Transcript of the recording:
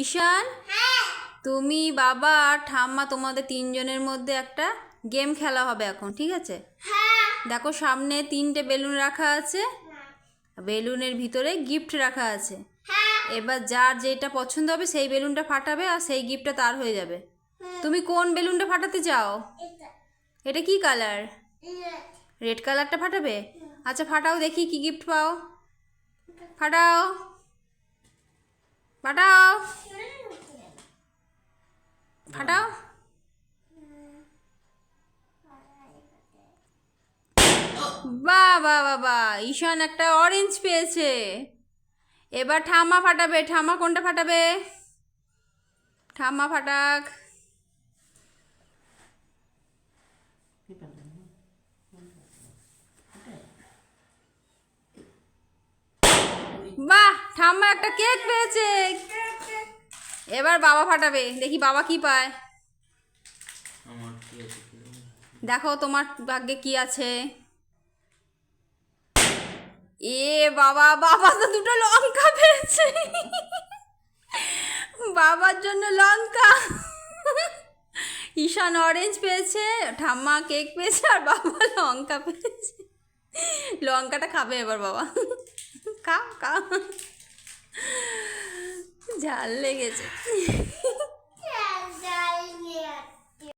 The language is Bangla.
ঈশান, তুমি, বাবা আর ঠাম্মা তোমাদের তিনজনের মধ্যে একটা গেম খেলা হবে এখন, ঠিক আছে? দেখো সামনে 3টে বেলুন রাখা আছে, বেলুনের ভিতরে গিফট রাখা আছে। এবার যার যেটা পছন্দ হবে সেই বেলুনটা ফাটাবে আর সেই গিফটটা তার হয়ে যাবে। তুমি কোন বেলুনটা ফাটাতে চাও? এটা কি কালার? রেড কালারটা ফাটাবে? আচ্ছা ফাটাও, দেখি কি গিফট পাও। ফাটাও ফাটাও ফাটাও। বাহ বাহ বাহ বাহ, ঈশান একটা অরেঞ্জ পেয়েছে। এবার ঠাম্মা ফাটাবে। ঠাম্মা কোনটা ফাটাবে? ঠাম্মা ফাটাক। বাহ, ঠাম্মা একটা কেক পেয়েছে। এবার বাবা ফাটাবে, দেখি বাবা কি পায়। দেখো তোমার ভাগ্যে কি আছে। এ বাবা, বাবা তো 2টো লঙ্কা পেয়েছে। বাবার জন্য লঙ্কা। ঈশান অরেঞ্জ পেয়েছে, ঠাম্মা কেক পেয়েছে আর বাবা লঙ্কা পেয়েছে। লঙ্কাটা খাবে এবার বাবা। খাও খাও, ঝাল লেগেছে।